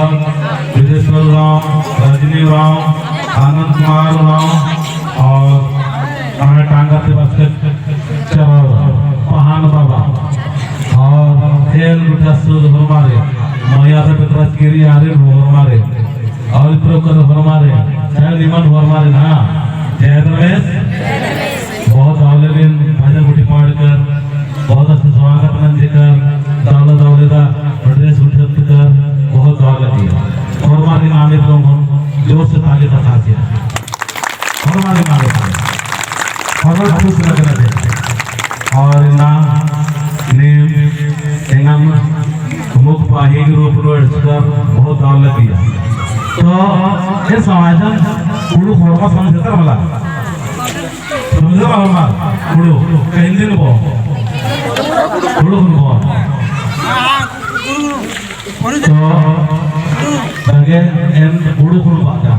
राव, विदेश्वर राव, रजनी राव, आनंद कुमार राव और हमारे टांगा से बस पहान बाबा और खेल हमारे मैया से गिरी आ रहे हमारे और हमारे निमन हमारे ना जय रमेश बहुत दिन भजन गुटी पाड़कर बहुत अच्छा स्वागत मंजकर दौलत दौलता ड्रेस उठत कर बहुत स्वागत किया और हमारे नामे तो हम जोर से ताली बता दिया और हमारे नामे और खुश लग रहे थे और ना नेम मुख पाही रूप रोड बहुत दौलत दिया तो ये समाजन पुरुष होगा समझता मला समझो मला पुरुष कहीं दिन बो पुरुष बो तो लगे इन पुरुष बाजा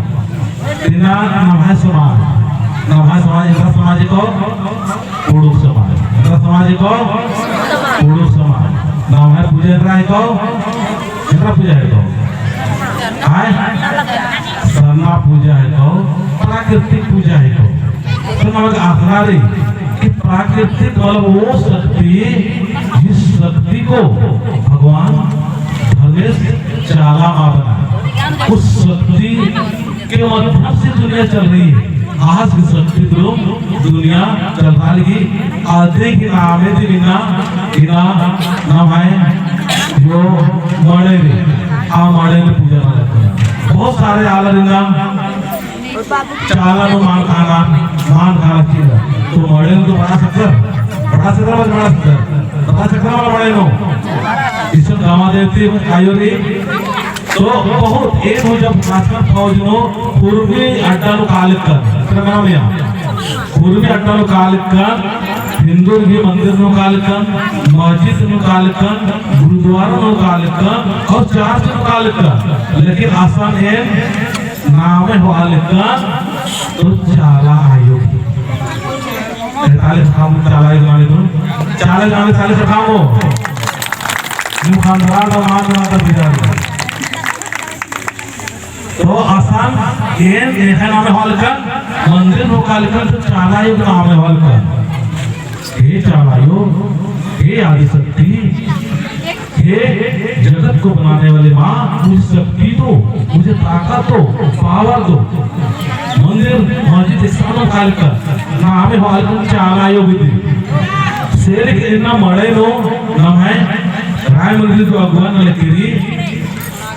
तिना नमाज समाज इधर समाज को पुरुष समाज इधर समाज को पुरुष समाज नमाज पूजा इधर को इधर पूजा है तो सन्ना पूजा है तो प्राकृतिक पूजा है तो नमक आखनारी कि प्राकृतिक मतलब वो शक्ति जिस शक्ति को भगवान धनेश चाला बना उस शक्ति के माध्यम से दुनिया चल रही है आज की शक्ति दुनिया चल रही आधे की नाम है बिना बिना नाम है जो मड़े आ मड़े में पूजा करते हैं बहुत सारे आलर नाम चाला नो मान खाना चीज़ तो मड़े तो बड़ा सकता वाला बड़े नो इससे गामा देवती आयोरी तो बहुत एक हो जब खासकर फौज नो पूर्वी अड्डा नो कालिक कर नाम यहाँ पूर्वी अड्डा नो कालिक कर हिंदू भी मंदिर नो कालिक कर मस्जिद नो कालिक कर गुरुद्वारा नो कालिक कर और चर्च नो कालिक कर लेकिन आसान है नाम है कालिक कर तो चाला आयोग 43 काम चाला गाने दो चाला गाने 40 कामो मुखांदरा का मान का बिरार तो आसान ये देखा नाम हॉल का मंदिर हो काल का तो चाला योग नाम है हॉल का हे चाला योग हे आदि शक्ति हे जगत को बनाने वाले माँ मुझे शक्ति दो मुझे ताकत दो पावर दो मंदिर मस्जिद स्थानों काल का नाम है हॉल का चाला योग दे शेर के इतना मड़े लो नाम है राय मंदिर को अगवान लेकेरी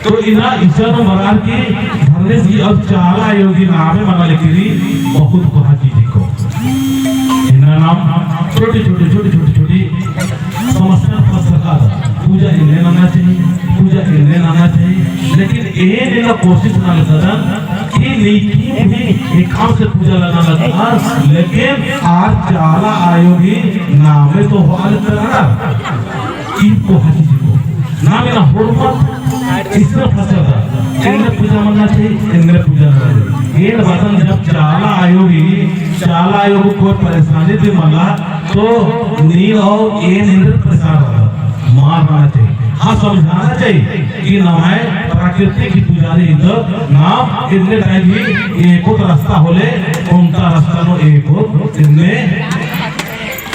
तो इना ईश्वर मरार की धरने की अब चाला योगी नाम है मना लेकेरी बहुत को हाथी को इना नाम छोटी समस्या फंसका पूजा इन्हें नाना चाहिए लेकिन ये लेना कोशिश ना लेता कि लेकिन भी एक काम से पूजा लगाना लगा लेकिन आज चाला आयोगी नाम है तो हाल करना इनको हाथी को नाम ना हुर्मत इसमें फंसा था इनने पूजा मानना चाहिए इनने पूजा करना ये बातन जब चाला आयोग को परेशानी थी माना तो नील और ये नील परेशान होगा मारना चाहिए हाँ समझाना चाहिए कि नाम है प्राकृतिक की पुजारी इधर नाम इनने टाइम ही एक रास्ता होले उनका रास्ता नो एक इनमें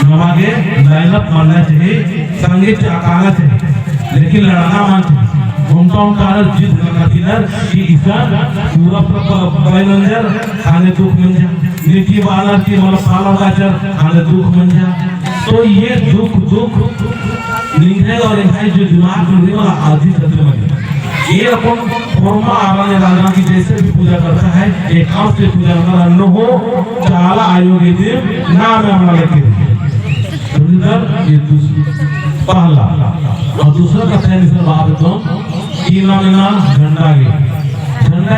नमागे लाइनअप मानना चाहिए संगीत आकारा चाहिए लेकिन लड़ना मान चाहिए उनका जिद करना थी कि इसा पूरा पैनंजर खाने दुख मन जा नीति वाला की मतलब पाला गाजर खाने दुख मन जा तो ये दुख निकले और इनका जो दिमाग में वाला आदि सत्य में ये अपन फॉर्मा आवाज़ लगाना की जैसे भी पूजा करता है एक काम से पूजा करना न हो चाला आयोग ये नाम है हमारा लेके ये पहला और दूसरा कथन है सर बाप तो कीना लेना झंडा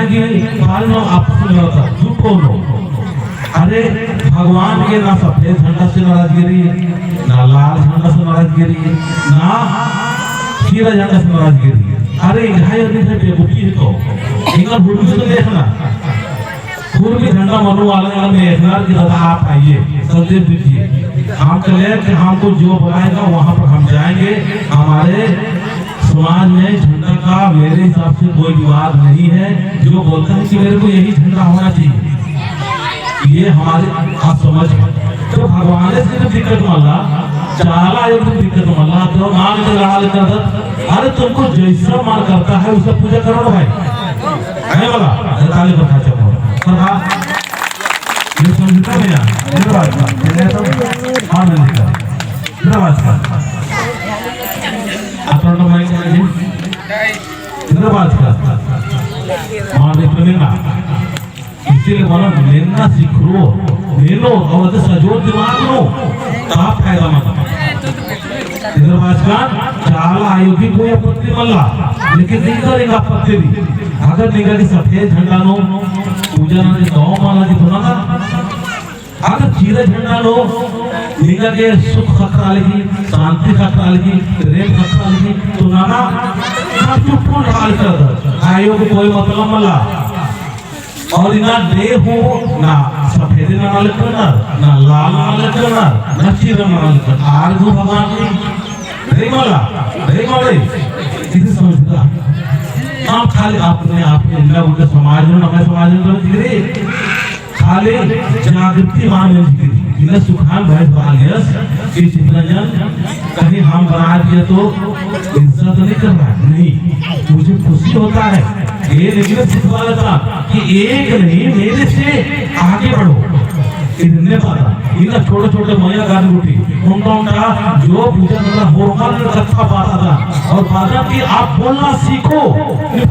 की पाल में आपस में लड़ता दुखो लो अरे भगवान के ना सफेद झंडा से नाराजगिरी है ना लाल झंडा से नाराजगिरी है ना खीरा झंडा से नाराजगिरी है अरे यहाँ ये बेवकूफी है तो इनका भूल से तो देखना पूर्वी झंडा मनु वाला में देखना कि दादा आप आइए संदेश दीजिए हम चले कि हमको जो बुलाएगा वहां पर हम जाएंगे हमारे समाज में झंडा का मेरे हिसाब से कोई विवाद नहीं है। जो बोलता है कि मेरे को यही झंडा होना चाहिए, ये हमारे आप समझ। तो भगवान से जब दिक्कत माला चाला एक दिक्कत माला तो मान के लड़ा कर, अरे तुमको जैसा मान करता है उसका पूजा करो भाई, है बोला ताली बता चलो पर हाँ ये समझता भैया मेरा बात का मैंने तो हाँ नहीं का मेरा बात का अपन तो मैं क्या जी मेरा बात का हाँ देखो लेना इसीलिए बोला लेना सीखो लेनो और तो सजो दिमाग लो आप फायदा मत इधर बाजकान चाला आयोगी कोई आपत्ति मल्ला लेकिन नहीं करेगा आपत्ति भी अगर निगा की सफेद झंडा नो पूजा ने दो माला जी थोड़ा ना अगर चीरे झंडा लो निगा के सुख खतरा लगी शांति खतरा लगी प्रेम खतरा लगी तो नाना सब चुप कौन हाल कर आयोग कोई मतलब मल्ला और ना दे हो ना सफेद ना करना ना लाल ना करना ना चीरा ना करना आर जो भगवान रे माला किसी समझता आप खाली अपने इंडिया उनके समाज में हमारे समाज में दिखरे खाली जागृति मान दिखरी इन्हें सुखान भैंस बालियस कि जितना जन कहीं हम बना दिया तो इज्जत नहीं कर रहा नहीं मुझे खुशी होता है ये लेकिन सिखवा था कि एक नहीं मेरे से आगे बढ़ो इतने पता इतना छोटे छोटे मैया गाड़ी उठी उनका जो पूजा करना होरमल कथा पाता था और बाजा कि आप बोलना सीखो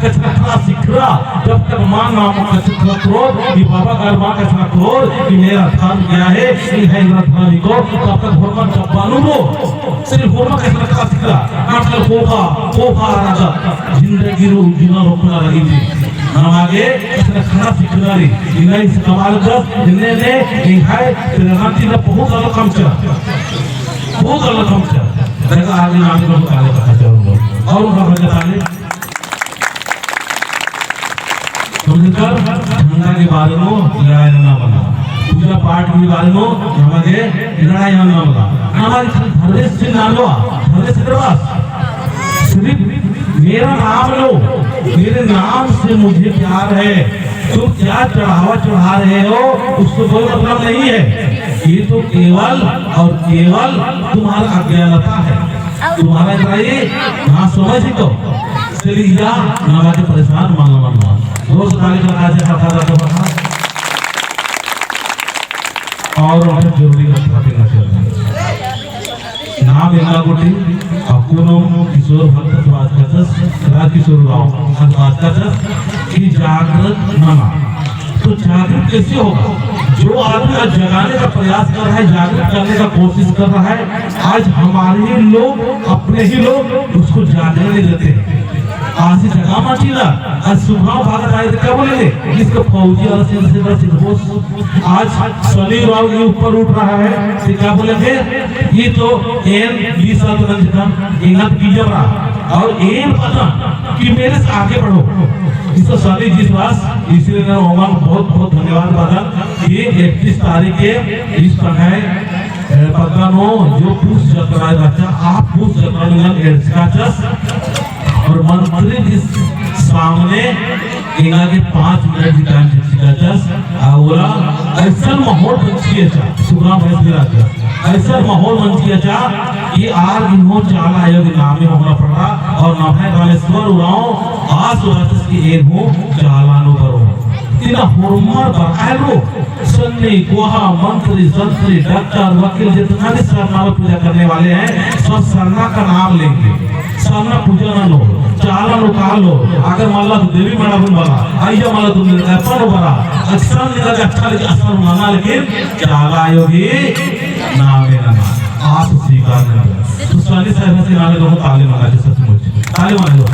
कचरा सीख रहा जब तक मां नाम कचरा क्रोध कि बाबा का मां कचरा क्रोध कि मेरा स्थान क्या है ये है स्थान को तब तक होरमल जबानु को सिर्फ होरमल कचरा सीख रहा आजकल कोफा राजा जिंदगी रो जीना रोकना लगी थी हम आगे इसने खाना सीख रही इन्हें इस कमाल का इन्हें ने है प्रधानमंत्री ने बहुत अलग काम चला देखा आगे नाम को काले पता चल और उनका बजा ताले समझकर धंधा के बारे में लड़ाई ना बना पूजा पाठ के बारे में हमारे लड़ाई ना बना हमारे हृदय से ना लो हृदय से करवा सिर्फ मेरा नाम लो मेरे नाम से मुझे प्यार है तुम क्या चढ़ावा चढ़ा रहे हो उसको कोई मतलब नहीं है ये तो केवल और केवल तुम्हारा अज्ञानता है तुम्हारा ये ना समझ तो चलिए ना के परेशान मांगना रोज ताली का आज हटा और जरूरी नाम एला गोटी अकुनो किशोर भक्त स्वास्थ्य राजकिशोर राव की जागृत नामा तो जागृत कैसे होगा जो आदमी जगाने का प्रयास कर रहा है जागृत करने का कोशिश कर रहा है आज हमारे ही लोग अपने ही लोग उसको जागने नहीं देते हैं आज जगह माचीला आज सुबह भागत आए तो क्या बोलेंगे इसको फौजी और सिंह आज सनी राव के ऊपर उठ रहा है तो क्या बोलेंगे ये तो एन 20 साल का इनत की जब रहा और एन पता कि मेरे से आगे बढ़ो इसको सनी जी पास इसलिए मैं ओमान बहुत बहुत धन्यवाद बता ये 31 तारीख के इस तरह पत्नो जो पूछ जतरा बच्चा आप पूछ जतरा और मंत्री जी सामने इना के 5 मिनट की टाइम और ऐसा माहौल बन सुग्राम ऐसा माहौल बन कि आज इन्हों चाल आयोग नामे होना पड़ रहा और नभे रामेश्वर उड़ाओ आज की एक हो चालानो करो इना होरमर बकायलो सन्नी गोहा मंत्री संतरी डॉक्टर वकील जितना भी सरना पूजा करने वाले हैं सब सरना का नाम लेंगे सरना पूजा ना लो चाला लो कहा लो अगर माला तो देवी मना बन बना आइया माला तुम अपन हो बना अच्छा निकल अच्छा लेकिन असर माना लेकिन चाला योगी नाम है ना आप स्वीकार नहीं तो सारी साहब से नाले लोगों ताले मारा के सचमुच ताले मारे लो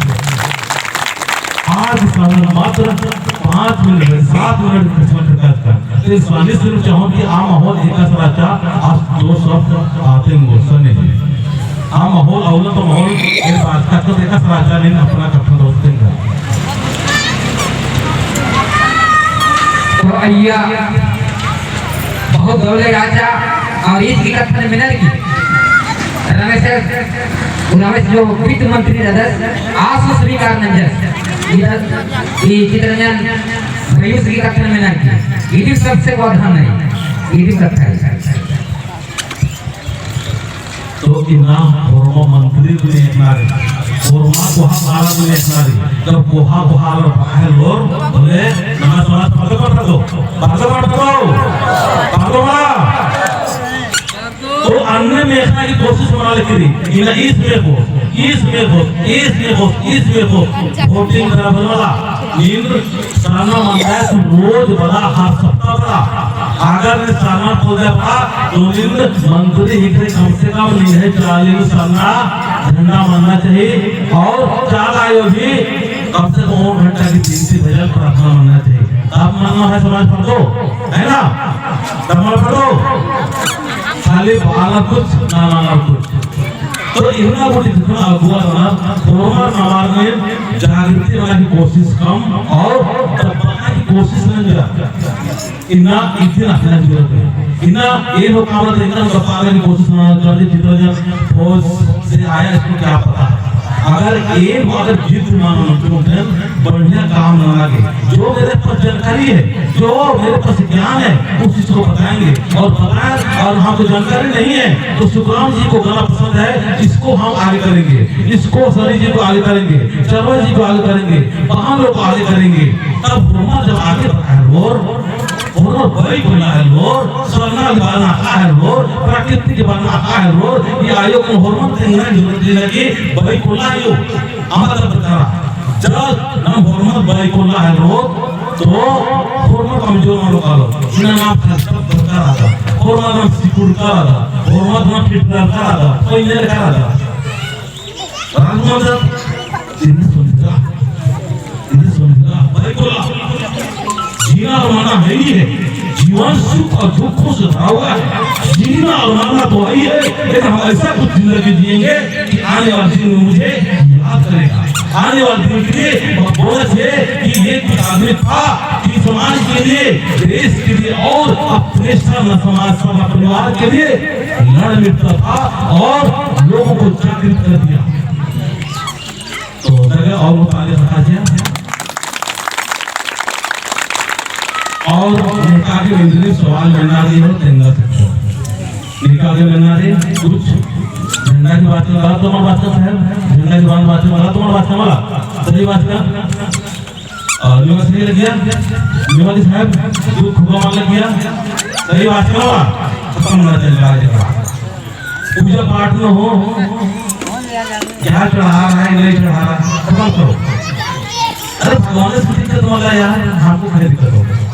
आज सामने मात्र 5 मिनट 7 मिनट खर्च कर तो स्वामी सिर्फ चाहो कि आ माहौल एक सराचा आज 2 शब्द आते हैं सुने आ माहौल औला तो माहौल एक बात का तो देखा सराचा नहीं अपना कथन दोस्तें का तो अय्या बहुत दौड़े राजा और ईद की कथन मिनर की रमेश जो वित्त मंत्री आसु स्वीकार चित्रंजन मयूस की कथन में नहीं सबसे वाधान नहीं कथा तो इना होरमा मंत्री ने नारी होरमा कोहा बाला ने नारी जब कोहा कोहाल बाहर लोर बोले नमाज नमाज पढ़ो तो अन्य में ऐसा की कोशिश बना लेती थी इना इसमें हो वोटिंग करा बनवाला इंद्र साना मंगाए तो रोज बड़ा हर सप्ताह बड़ा अगर ने साना को दे पा तो इंद्र मंत्री एक कम से कम नहीं है 40 साना झंडा मानना चाहिए और 4 आयो भी कम से कम 2 घंटा की 3 भजन प्रार्थना मानना चाहिए आप मानना है समाज पढ़ दो है ना तमाम पढ़ो खाली बाला कुछ ना कुछ तो इतना कोटी जितना अगुआ ना कोरोना महामारी में जागृति वाली कोशिश कम और दबाने की कोशिश नहीं जरा इतना इतना जरूरत है इतना ये लोग काम करते हैं दबाने की कोशिश ना करते चित्रंजन फौज से आया इसको क्या पता अगर जीत मानो बढ़िया काम न लगे जो मेरे पास जानकारी है जो मेरे पास ज्ञान है उस चीज को बताएंगे और हमको जानकारी नहीं है तो सुखराम जी को गाना पसंद है इसको हम आगे करेंगे इसको सरी जी को आगे करेंगे चरवा जी को आगे करेंगे वहां लोग को आगे करेंगे तब ब्रह्मा जब आगे बढ़ाए और बड़ी बोला है लोर सोना बाना आता है लोर प्रकृति के बाना आता है लोर ये आयोग को हॉर्मोन देना जरूरत लगी बड़ी कोला आयो आमदा बता जब नाम हॉर्मोन बड़ी कोला है लोर तो हॉर्मोन कमजोर मानो कालो इना नाम सब बता रहा था हॉर्मोन नाम सिकुड़ का रहा हॉर्मोन नाम फिट का रहा कोई नहीं कर रहा राजमोहन इन्हें सुनगा बड़ी कोला जीना और माना है ही है जीवन सुख और दुखों से भरा हुआ है जीना और माना तो वही है लेकिन हम ऐसा कुछ जिंदगी जिएंगे कि आने वाले दिन में मुझे याद करेगा आने वाले दिन के लिए बोला है कि एक आदमी था कि समाज के लिए देश के लिए और अपने समाज परिवार के लिए लड़ मिटता था और लोगों को जागृत कर दिया तो और आगे बढ़ा दिया और नेता के इंद्रिय सवाल बना रही हो तेंगा सकते नेता के बना रहे कुछ झंडा की बात करा तो मैं बात कर साहब झंडा की बात करा तो मैं बात करा सही बात का और लोग सही लग गया निवासी साहब जो खुदा मान लग गया सही बात करा खत्म ना चल रहा है पूजा पाठ में हो क्या चढ़ा रहा है नहीं चढ़ा रहा खत्म करो अरे भगवान से दिक्कत वाला यार हमको क्या दिक्कत हो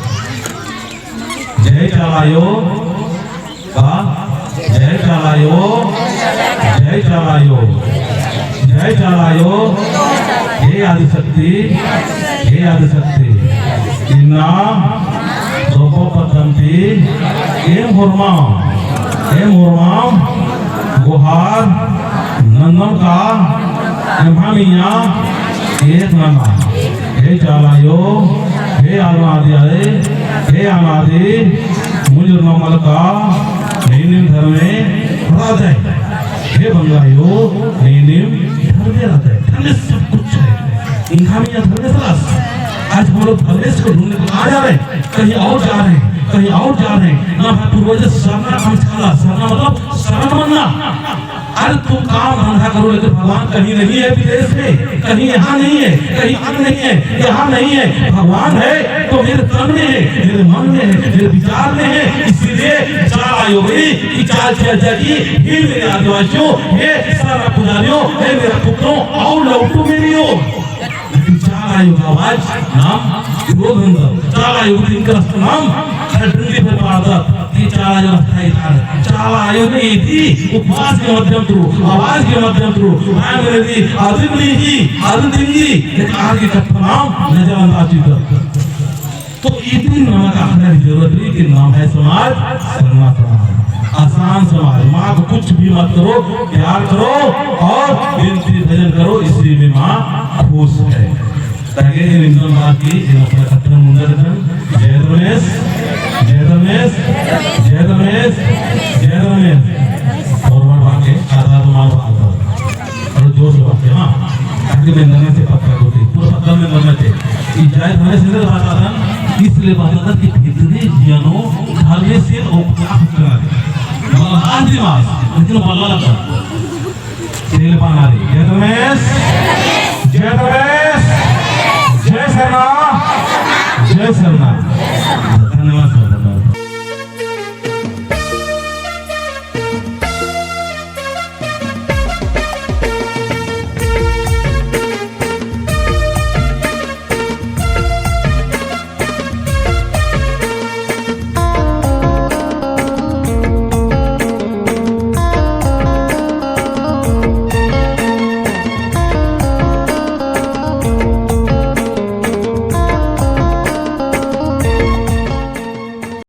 जय चलायो जय चलायो जय चलायो जय चलायो हे आदिशक्ति इन्ना द्रौपदी एम होरमा गुहार नंदन का एम्भामिया एक नाना हे चलायो हे अनादि मुझ नमल का नैनिम धर्मे राधे हे बंगायो नैनिम धर्मे राधे धर्मे सब कुछ है इनका में धर्मे सलास आज हम लोग धर्मे को ढूंढने को आ जा रहे हैं कहीं और जा रहे हैं ना पूर्वज शरण मतलब शरण बनना अरे तुम काम धंधा करो लेकिन भगवान कहीं नहीं है विदेश में कहीं यहाँ नहीं है कहीं अन्य नहीं है यहाँ नहीं है भगवान है तो मेरे तन में है मेरे मन में है मेरे विचार में है इसीलिए चाल आयो भाई कि चाल जागी हे मेरे आदिवासियों हे सारा पुजारियों हे मेरे पुत्रों और लौटो मेरी हो चाल आयो का आवाज नाम विरोध चाल आयो इनका नाम खड़ंडी पे पादा चाला आयो नहीं थी उपवास के माध्यम थ्रू आवाज के माध्यम थ्रू मैं मेरे दी आदिम नहीं लेकिन आगे का नाम नजरअंदाज तो इतनी नाम का आखने की जरूरत नहीं कि नाम है समाज शर्मा समाज आसान समाज माँ को कुछ भी मत करो प्यार करो और विनती भजन करो इसी में माँ खुश है ताकि इन बात की अपना खत्म मुंडन जय रमेश और बात के आता तुम्हाला आता और जोश लगते हां आगे में नरने से पत्थर होते पूरा पत्थर में नरने से ये जाय होने से बात आता इसलिए बात आता कि भीतरी जियानो ढालने से ओपना करा दे मतलब दिमाग लेकिन बल्ला लगा तेल पाना दे जय रमेश जय रमेश जय सरना जय सरना